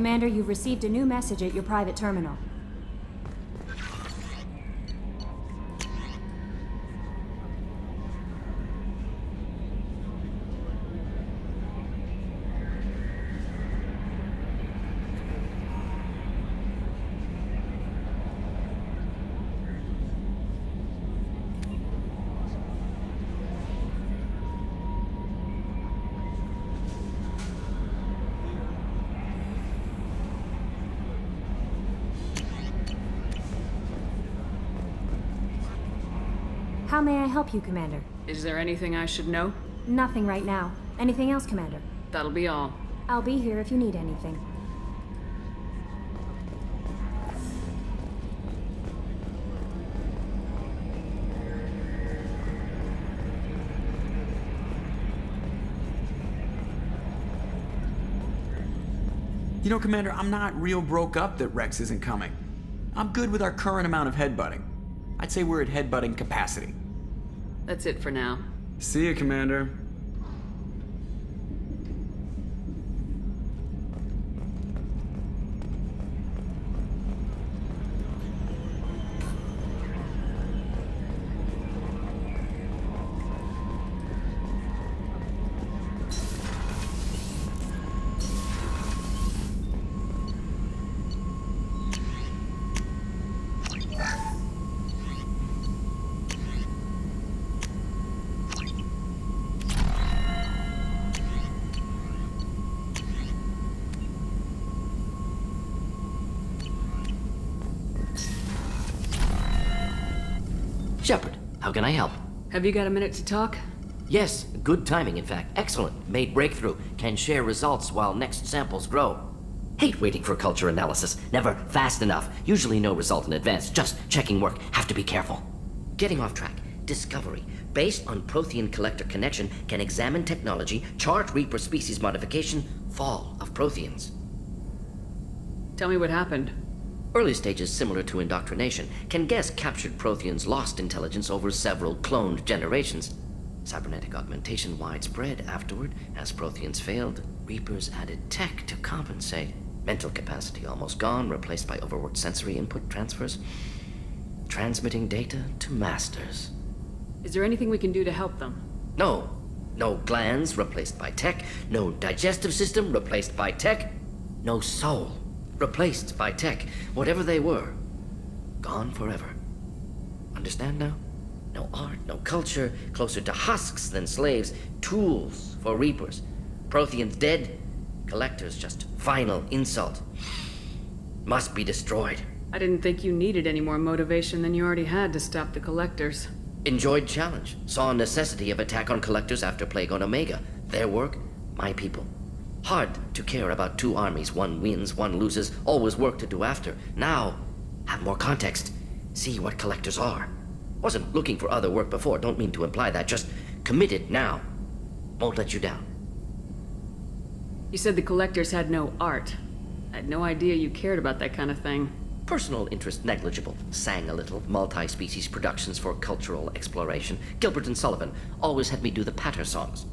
Commander, you've received a new message at your private terminal. How may I help you, Commander? Is there anything I should know? Nothing right now. Anything else, Commander? That'll be all. I'll be here if you need anything. You know, Commander, I'm not real broke up that Rex isn't coming. I'm good with our current amount of headbutting. I'd say we're at headbutting capacity. That's it for now. See you, Commander. Shepard, how can I help? Have you got a minute to talk? Yes, good timing, in fact. Excellent. Made breakthrough. Can share results while next samples grow. Hate waiting for culture analysis. Never fast enough. Usually no result in advance. Just checking work. Have to be careful. Getting off track. Discovery. Based on Prothean collector connection, can examine technology, chart Reaper species modification, fall of Protheans. Tell me what happened. Early stages similar to indoctrination. Can guess captured Protheans lost intelligence over several cloned generations. Cybernetic augmentation widespread afterward. As Protheans failed, Reapers added tech to compensate. Mental capacity almost gone, replaced by overworked sensory input transfers. Transmitting data to masters. Is there anything we can do to help them? No. No glands replaced by tech. No digestive system replaced by tech. No soul replaced by tech. Whatever they were, gone forever. Understand now? No art, no culture, closer to husks than slaves, tools for Reapers. Protheans dead, collectors just final insult. Must be destroyed. I didn't think you needed any more motivation than you already had to stop the collectors. Enjoyed challenge. Saw necessity of attack on collectors after Plague on Omega. Their work, my people. Hard to care about two armies. One wins, one loses. Always work to do after. Now, have more context. See what collectors are. Wasn't looking for other work before. Don't mean to imply that. Just committed now. Won't let you down. You said the collectors had no art. I had no idea you cared about that kind of thing. Personal interest negligible. Sang a little. Multi-species productions for cultural exploration. Gilbert and Sullivan always had me do the patter songs.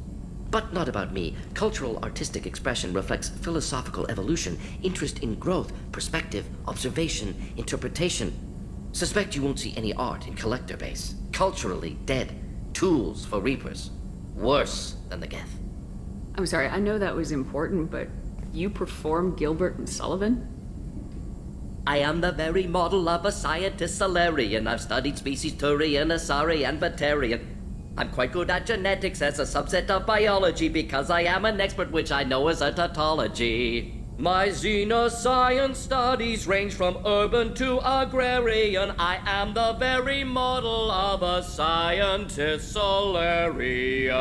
But not about me. Cultural artistic expression reflects philosophical evolution, interest in growth, perspective, observation, interpretation. Suspect you won't see any art in collector base. Culturally dead. Tools for Reapers. Worse than the Geth. I'm sorry, I know that was important, but you perform Gilbert and Sullivan? I am the very model of a scientist Solarian. I've studied species Turian, Asari, and Batarian. I'm quite good at genetics as a subset of biology because I am an expert, which I know is a tautology. My xenoscience studies range from urban to agrarian. I am the very model of a scientist Solarian.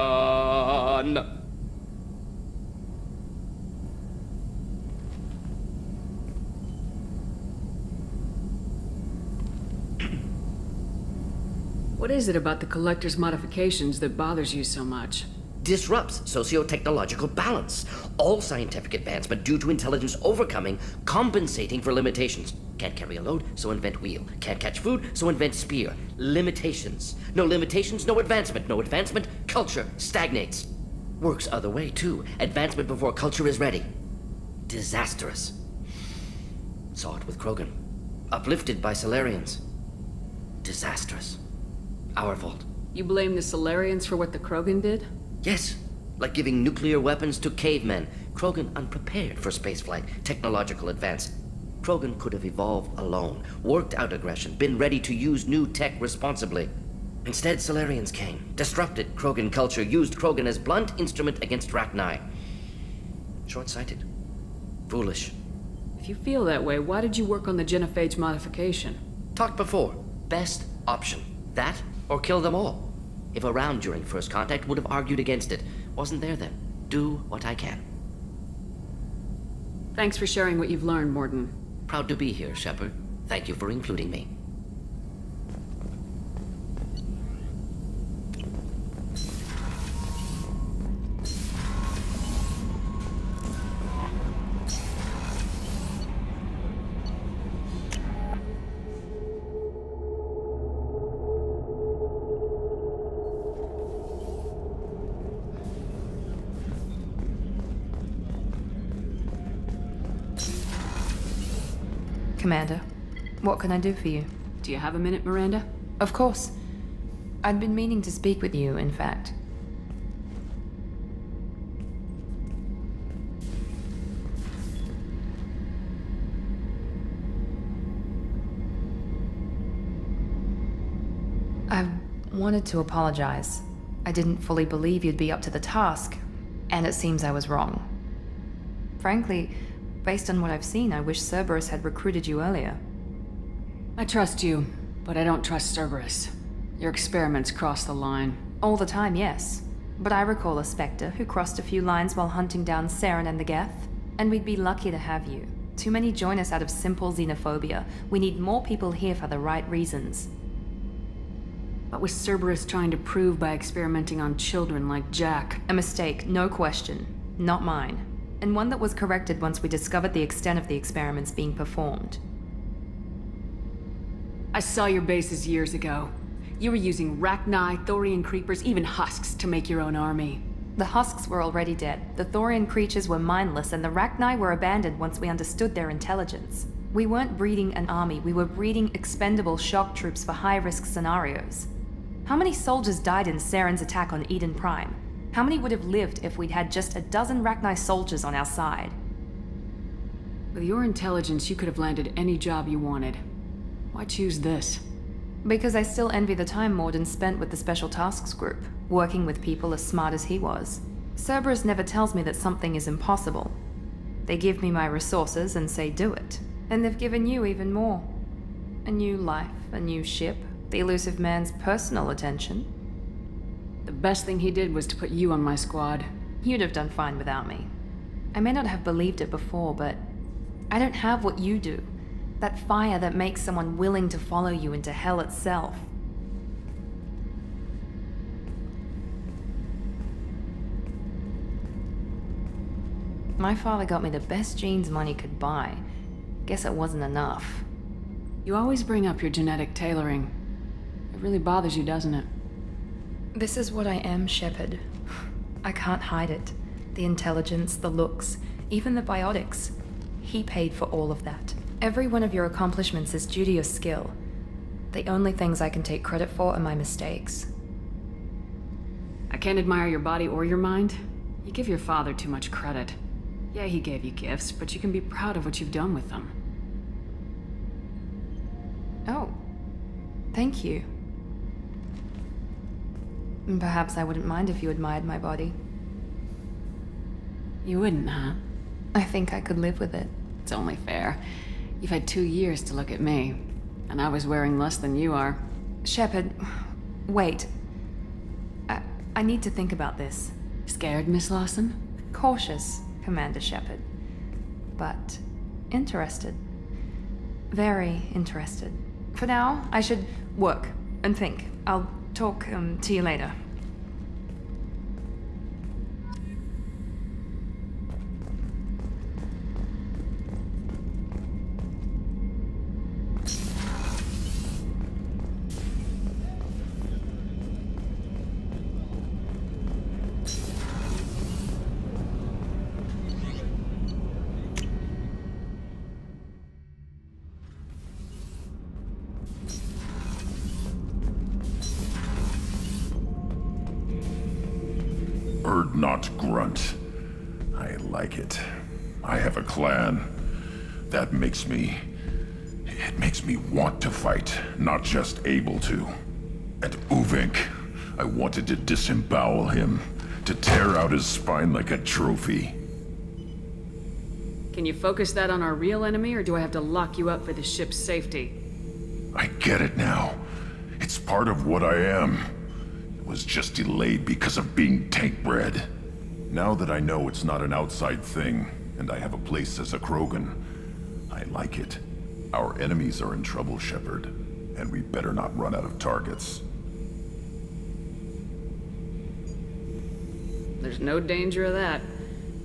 What is it about the collector's modifications that bothers you so much? Disrupts socio-technological balance. All scientific advancement due to intelligence overcoming, compensating for limitations. Can't carry a load, so invent wheel. Can't catch food, so invent spear. Limitations. No limitations, no advancement. No advancement, culture stagnates. Works other way, too. Advancement before culture is ready. Disastrous. Saw it with Krogan. Uplifted by Solarians. Disastrous. Our fault. You blame the Solarians for what the Krogan did? Yes, like giving nuclear weapons to cavemen. Krogan unprepared for spaceflight, technological advance. Krogan could have evolved alone, worked out aggression, been ready to use new tech responsibly. Instead, Solarians came, disrupted Krogan culture, used Krogan as blunt instrument against Rachni. Short-sighted. Foolish. If you feel that way, why did you work on the genophage modification? Talked before. Best option. That, or kill them all. If around during first contact, would have argued against it. Wasn't there then. Do what I can. Thanks for sharing what you've learned, Mordin. Proud to be here, Shepard. Thank you for including me. Commander, what can I do for you? Do you have a minute, Miranda? Of course. I'd been meaning to speak with you, in fact. I wanted to apologize. I didn't fully believe you'd be up to the task, and it seems I was wrong. Frankly, based on what I've seen, I wish Cerberus had recruited you earlier. I trust you, but I don't trust Cerberus. Your experiments cross the line. All the time, yes. But I recall a Spectre who crossed a few lines while hunting down Saren and the Geth. And we'd be lucky to have you. Too many join us out of simple xenophobia. We need more people here for the right reasons. What was Cerberus trying to prove by experimenting on children like Jack? A mistake, no question. Not mine. And one that was corrected once we discovered the extent of the experiments being performed. I saw your bases years ago. You were using Rachni, Thorian creepers, even husks to make your own army. The husks were already dead, the Thorian creatures were mindless, and the Rachni were abandoned once we understood their intelligence. We weren't breeding an army, we were breeding expendable shock troops for high-risk scenarios. How many soldiers died in Saren's attack on Eden Prime? How many would have lived if we'd had just a dozen Rachni soldiers on our side? With your intelligence, you could have landed any job you wanted. Why choose this? Because I still envy the time Mordin spent with the Special Tasks Group, working with people as smart as he was. Cerberus never tells me that something is impossible. They give me my resources and say do it. And they've given you even more. A new life, a new ship, the elusive man's personal attention. The best thing he did was to put you on my squad. You'd have done fine without me. I may not have believed it before, but I don't have what you do. That fire that makes someone willing to follow you into hell itself. My father got me the best genes money could buy. Guess it wasn't enough. You always bring up your genetic tailoring. It really bothers you, doesn't it? This is what I am, Shepard. I can't hide it. The intelligence, the looks, even the biotics. He paid for all of that. Every one of your accomplishments is due to your skill. The only things I can take credit for are my mistakes. I can't admire your body or your mind. You give your father too much credit. Yeah, he gave you gifts, but you can be proud of what you've done with them. Oh. Thank you. Perhaps I wouldn't mind if you admired my body. You wouldn't, huh? I think I could live with it. It's only fair. You've had 2 years to look at me, and I was wearing less than you are. Shepard, wait. I need to think about this. Scared, Miss Lawson? Cautious, Commander Shepard. But interested. Very interested. For now, I should work and think. I'll talk to you later. not grunt. I like it. I have a clan. That makes me... It makes me want to fight, not just able to. And Uvink, I wanted to disembowel him, to tear out his spine like a trophy. Can you focus that on our real enemy, or do I have to lock you up for the ship's safety? I get it now. It's part of what I am. It was just delayed because of being tank bred. Now that I know it's not an outside thing, and I have a place as a Krogan, I like it. Our enemies are in trouble, Shepard, and we better not run out of targets. There's no danger of that.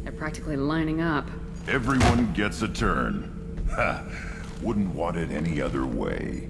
They're practically lining up. Everyone gets a turn. Ha! Wouldn't want it any other way.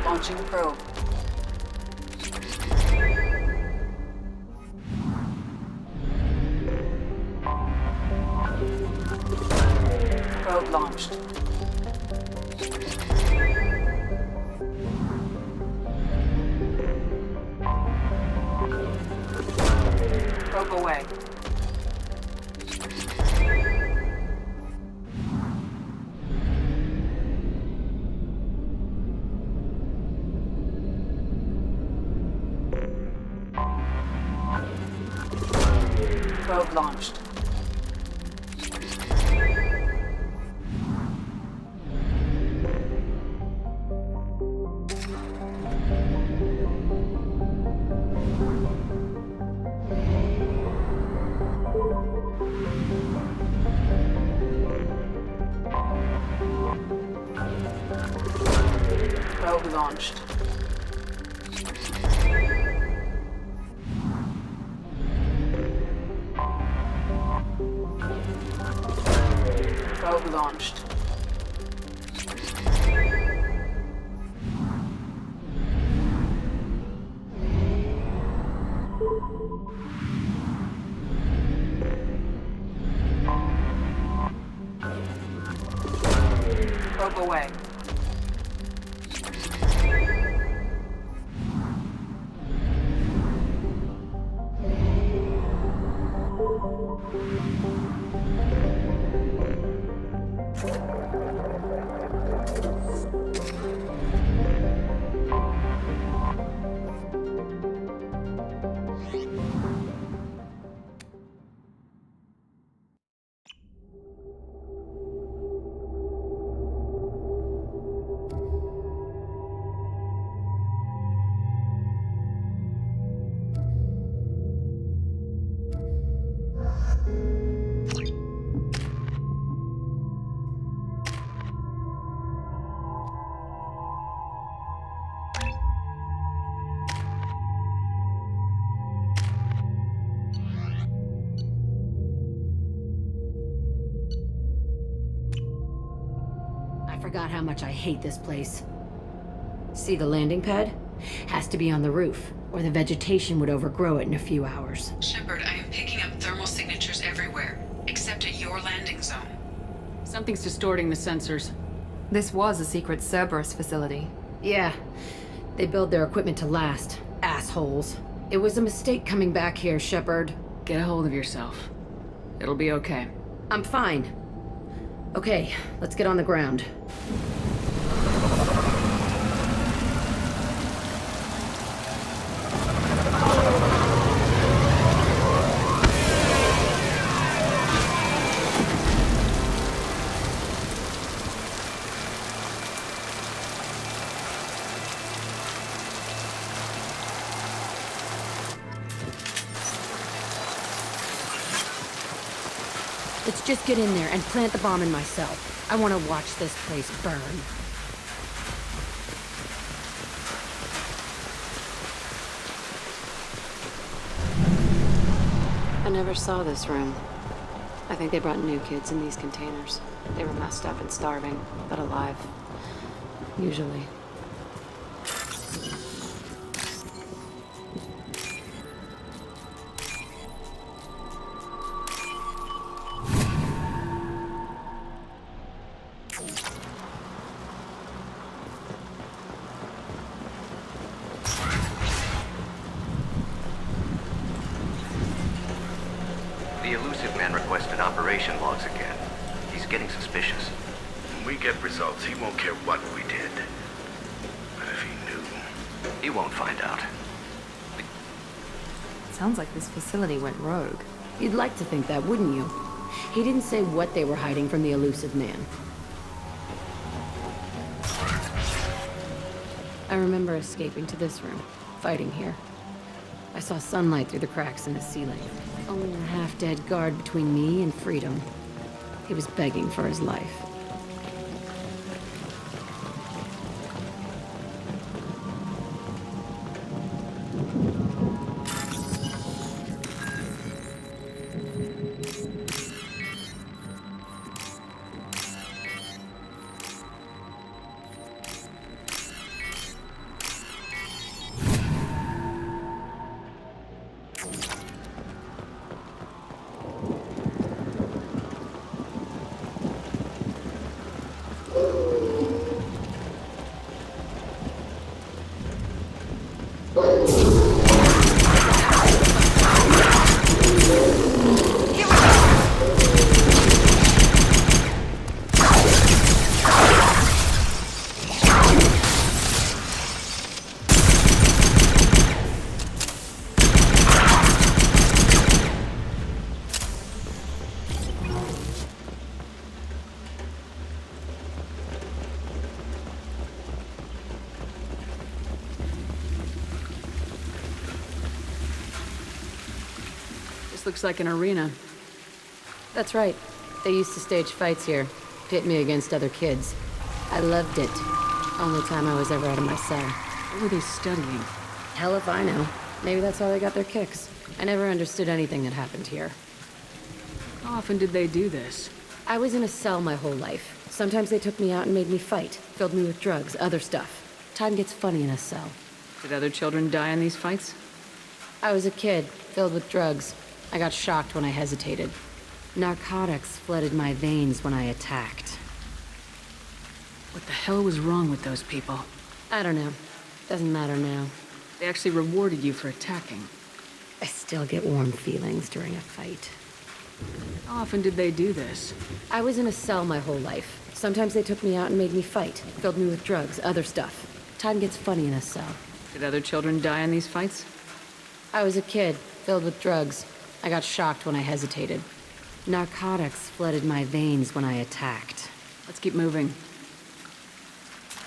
Launching probe. Probe launched. Probe away. Probe launched. Probe launched. Probe launched. Probe away. I forgot how much I hate this place. See the landing pad? Has to be on the roof, or the vegetation would overgrow it in a few hours. Shepard, I am picking up thermal signatures everywhere, except at your landing zone. Something's distorting the sensors. This was a secret Cerberus facility. Yeah, they build their equipment to last. Assholes. It was a mistake coming back here, Shepard. Get a hold of yourself. It'll be okay. I'm fine. Okay, let's get on the ground. Let's just get in there and plant the bomb in myself. I want to watch this place burn. I never saw this room. I think they brought new kids in these containers. They were messed up and starving, but alive. Usually. The elusive man requested operation logs again. He's getting suspicious. When we get results, he won't care what we did. But if he knew... He won't find out. Sounds like this facility went rogue. You'd like to think that, wouldn't you? He didn't say what they were hiding from the elusive man. I remember escaping to this room, fighting here. I saw sunlight through the cracks in the ceiling. Only a half-dead guard between me and freedom. He was begging for his life. This looks like an arena. That's right. They used to stage fights here, pit me against other kids. I loved it. Only time I was ever out of my cell. What were they studying? Hell if I know. Maybe that's how they got their kicks. I never understood anything that happened here. How often did they do this? I was in a cell my whole life. Sometimes they took me out and made me fight, filled me with drugs, other stuff. Time gets funny in a cell. Did other children die in these fights? I was a kid, filled with drugs. I got shocked when I hesitated. Narcotics flooded my veins when I attacked. What the hell was wrong with those people? I don't know. Doesn't matter now. They actually rewarded you for attacking. I still get warm feelings during a fight. How often did they do this? I was in a cell my whole life. Sometimes they took me out and made me fight, filled me with drugs, other stuff. Time gets funny in a cell. Did other children die in these fights? I was a kid, filled with drugs. I got shocked when I hesitated. Narcotics flooded my veins when I attacked. Let's keep moving.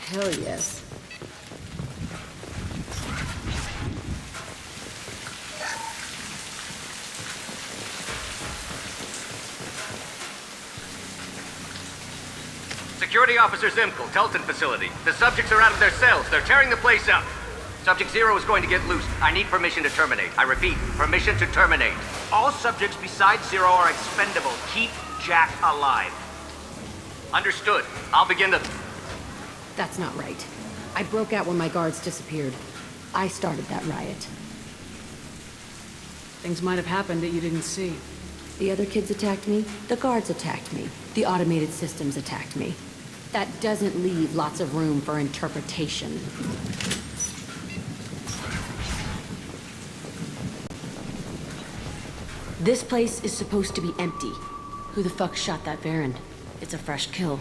Hell yes. Security Officer Zimkel, Telton facility. The subjects are out of their cells. They're tearing the place up. Subject Zero is going to get loose. I need permission to terminate. I repeat, permission to terminate. All subjects besides Zero are expendable. Keep Jack alive. Understood. I'll begin the... That's not right. I broke out when my guards disappeared. I started that riot. Things might have happened that you didn't see. The other kids attacked me. The guards attacked me. The automated systems attacked me. That doesn't leave lots of room for interpretation. This place is supposed to be empty. Who the fuck shot that Baron? It's a fresh kill.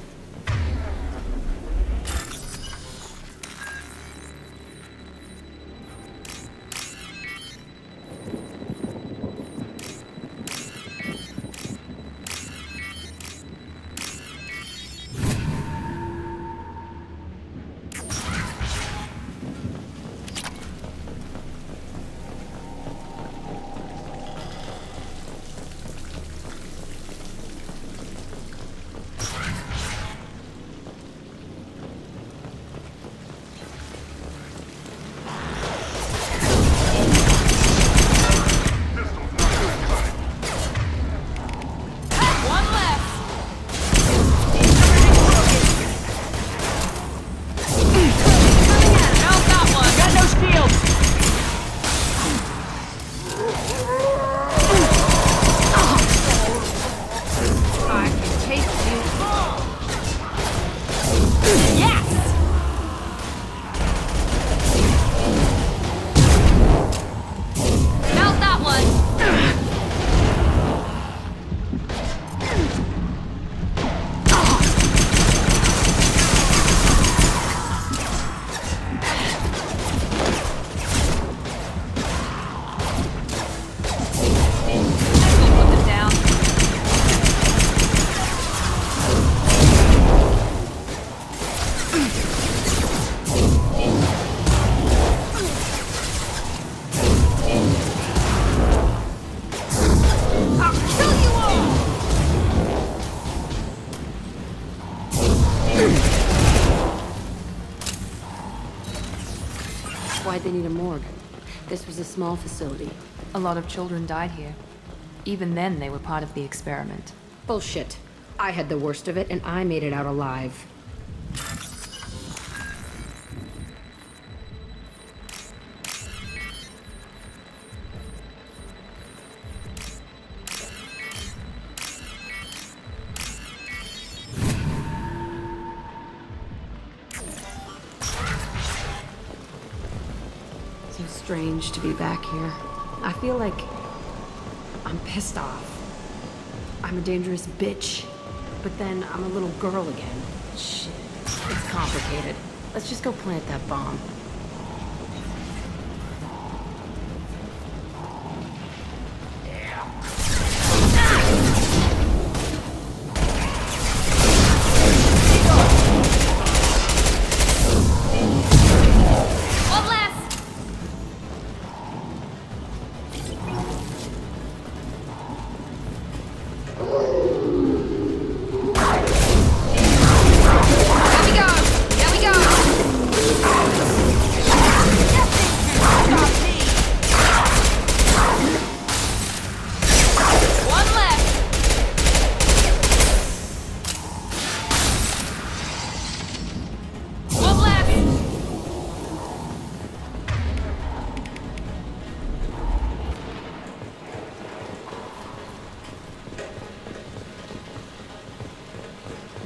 Why'd they need a morgue? This was a small facility. A lot of children died here. Even then, they were part of the experiment. Bullshit. I had the worst of it, and I made it out alive. So strange to be back here. I feel like I'm pissed off. I'm a dangerous bitch, but then I'm a little girl again. Shit, it's complicated. Let's just go plant that bomb.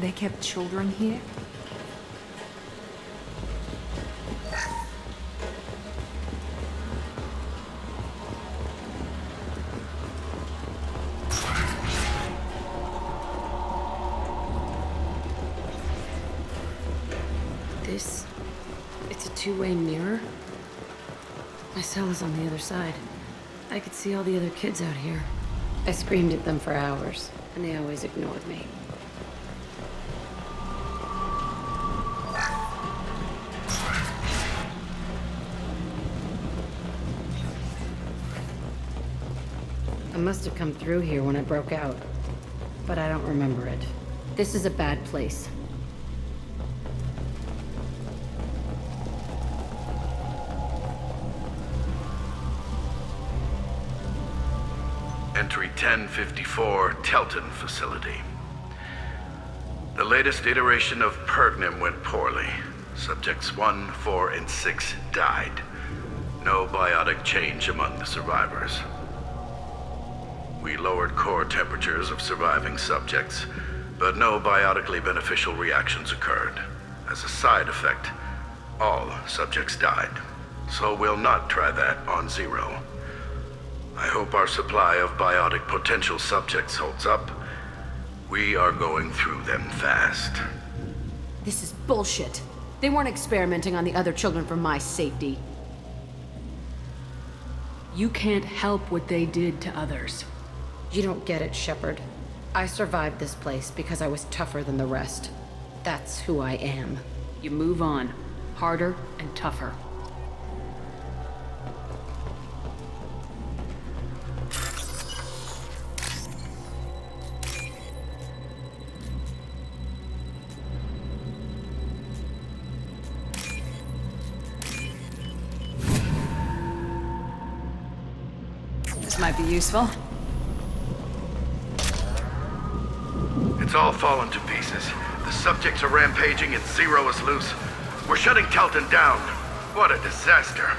They kept children here? It's a two-way mirror. My cell is on the other side. I could see all the other kids out here. I screamed at them for hours, and they always ignored me. I must have come through here when I broke out, but I don't remember it. This is a bad place. Entry 1054, Telton facility. The latest iteration of Pergnim went poorly. Subjects 1, 4, and 6 died. No biotic change among the survivors. We lowered core temperatures of surviving subjects, but no biotically beneficial reactions occurred. As a side effect, all subjects died. So we'll not try that on Zero. I hope our supply of biotic potential subjects holds up. We are going through them fast. This is bullshit. They weren't experimenting on the other children for my safety. You can't help what they did to others. You don't get it, Shepard. I survived this place because I was tougher than the rest. That's who I am. You move on. Harder and tougher. This might be useful. It's all fallen to pieces. The subjects are rampaging and Zero is loose. We're shutting Telton down. What a disaster.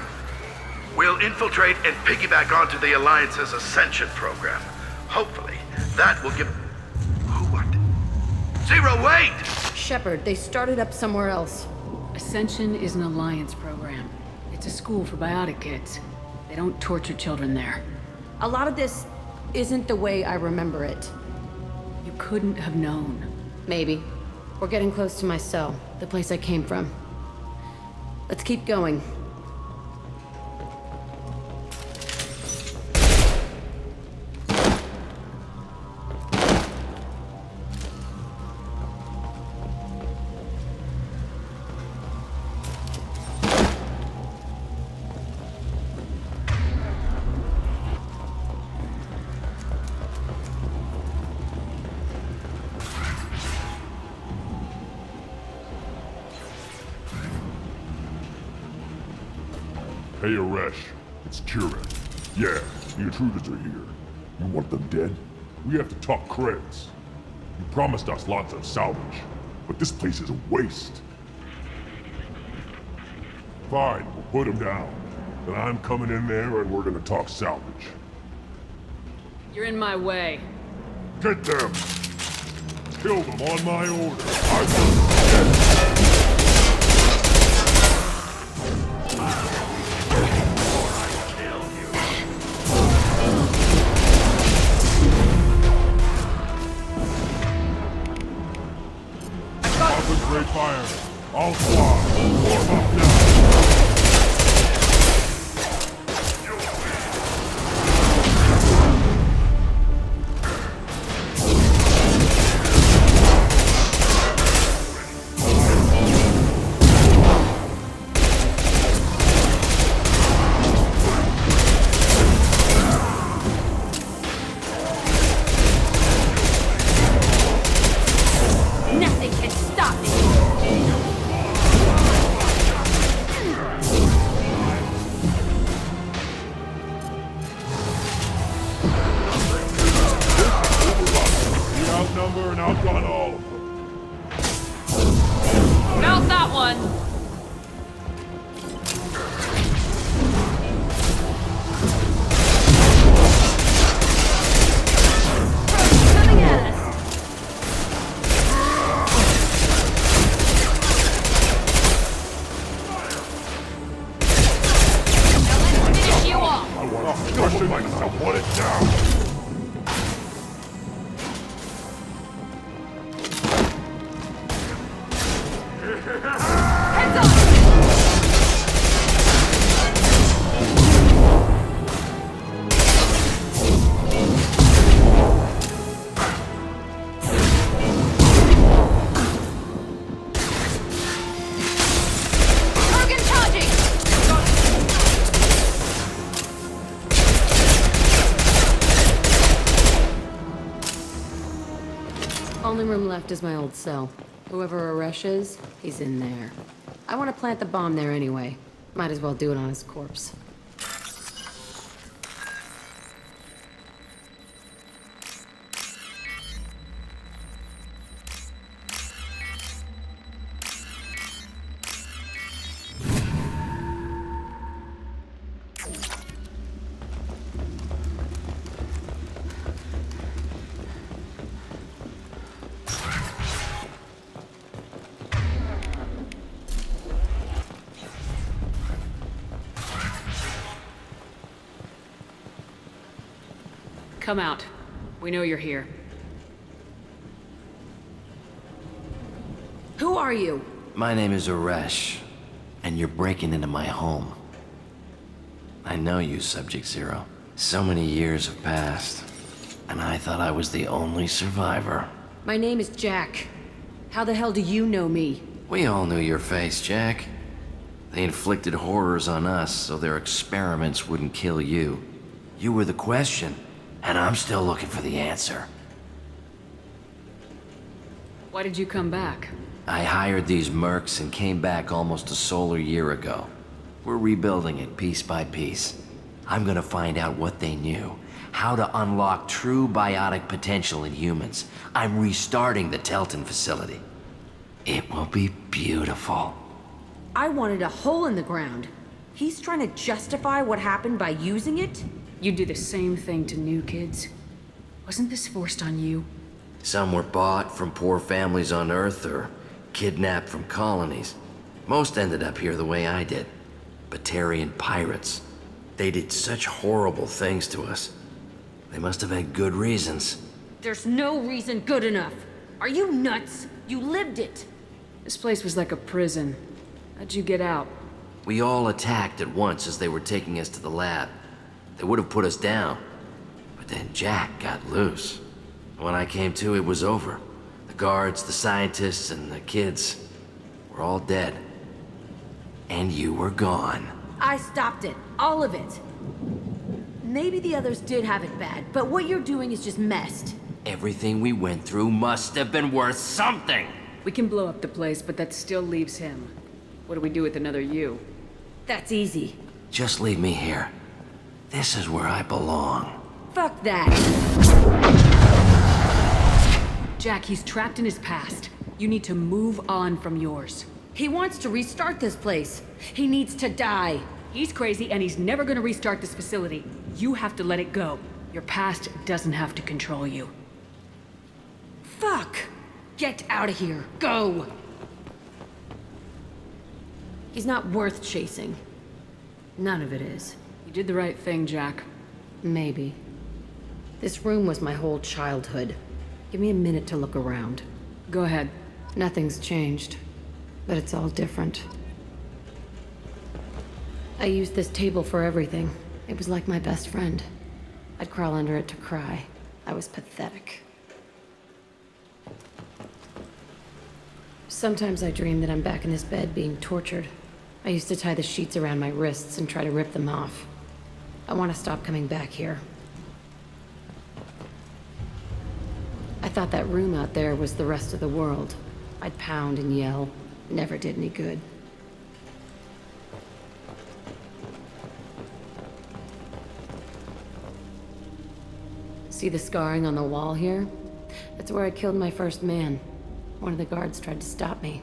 We'll infiltrate and piggyback onto the Alliance's Ascension program. Hopefully, that will give... Who, what? Zero, wait! Shepard, they started up somewhere else. Ascension is an Alliance program. It's a school for biotic kids. They don't torture children there. A lot of this isn't the way I remember it. You couldn't have known. Maybe. We're getting close to my cell, the place I came from. Let's keep going. Hey, Aresh. It's Kira. Yeah, the intruders are here. You want them dead? We have to talk creds. You promised us lots of salvage, but this place is a waste. Fine, we'll put them down. Then I'm coming in there and we're gonna talk salvage. You're in my way. Get them! Kill them on my order. I want them dead. Great fire. I'll fly. Warm up now. Nothing can stop me! We outnumber and outrun all of them. Felt that one! Coming at us! Finish you off! I want to crush it. I want it down. Heads up! Organ charging! Only room left is my old cell. Whoever Aresh is, he's in there. I want to plant the bomb there anyway. Might as well do it on his corpse. Come out. We know you're here. Who are you? My name is Aresh, and you're breaking into my home. I know you, Subject Zero. So many years have passed, and I thought I was the only survivor. My name is Jack. How the hell do you know me? We all knew your face, Jack. They inflicted horrors on us so their experiments wouldn't kill you. You were the question, and I'm still looking for the answer. Why did you come back? I hired these mercs and came back almost a solar year ago. We're rebuilding it piece by piece. I'm gonna find out what they knew, how to unlock true biotic potential in humans. I'm restarting the Telton facility. It will be beautiful. I wanted a hole in the ground. He's trying to justify what happened by using it? You do the same thing to new kids. Wasn't this forced on you? Some were bought from poor families on Earth or kidnapped from colonies. Most ended up here the way I did. Batarian pirates. They did such horrible things to us. They must have had good reasons. There's no reason good enough. Are you nuts? You lived it. This place was like a prison. How'd you get out? We all attacked at once as they were taking us to the lab. They would have put us down. But then Jack got loose. When I came to, it was over. The guards, the scientists, and the kids were all dead. And you were gone. I stopped it. All of it. Maybe the others did have it bad, but what you're doing is just messed. Everything we went through must have been worth something. We can blow up the place, but that still leaves him. What do we do with another you? That's easy. Just leave me here. This is where I belong. Fuck that. Jack, he's trapped in his past. You need to move on from yours. He wants to restart this place. He needs to die. He's crazy and he's never gonna restart this facility. You have to let it go. Your past doesn't have to control you. Fuck! Get out of here. Go! He's not worth chasing. None of it is. You did the right thing, Jack. Maybe. This room was my whole childhood. Give me a minute to look around. Go ahead. Nothing's changed, but it's all different. I used this table for everything. It was like my best friend. I'd crawl under it to cry. I was pathetic. Sometimes I dream that I'm back in this bed being tortured. I used to tie the sheets around my wrists and try to rip them off. I want to stop coming back here. I thought that room out there was the rest of the world. I'd pound and yell. Never did any good. See the scarring on the wall here? That's where I killed my first man. One of the guards tried to stop me.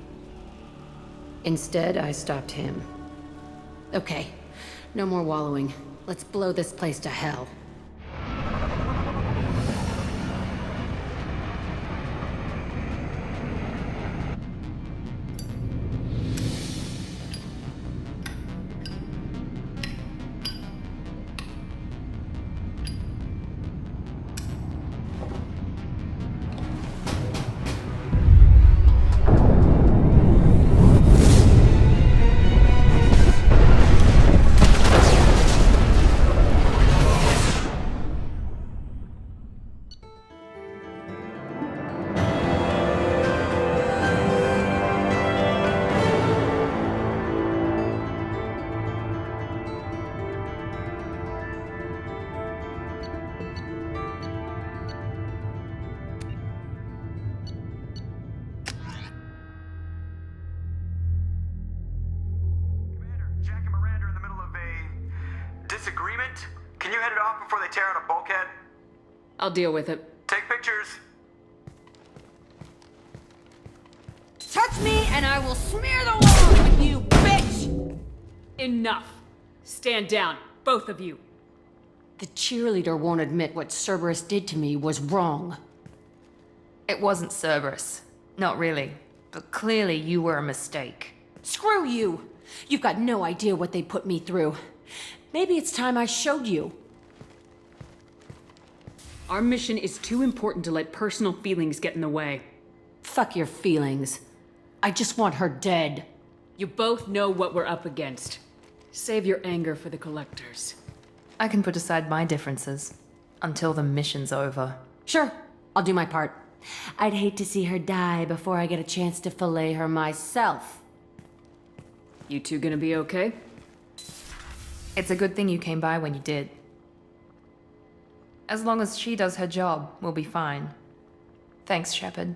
Instead, I stopped him. Okay, no more wallowing. Let's blow this place to hell. Disagreement? Can you head it off before they tear out a bulkhead? I'll deal with it. Take pictures. Touch me and I will smear the walls with you, bitch! Enough. Stand down, both of you. The cheerleader won't admit what Cerberus did to me was wrong. It wasn't Cerberus. Not really. But clearly you were a mistake. Screw you! You've got no idea what they put me through. Maybe it's time I showed you. Our mission is too important to let personal feelings get in the way. Fuck your feelings. I just want her dead. You both know what we're up against. Save your anger for the collectors. I can put aside my differences until the mission's over. Sure, I'll do my part. I'd hate to see her die before I get a chance to fillet her myself. You two gonna be okay? It's a good thing you came by when you did. As long as she does her job, we'll be fine. Thanks, Shepard.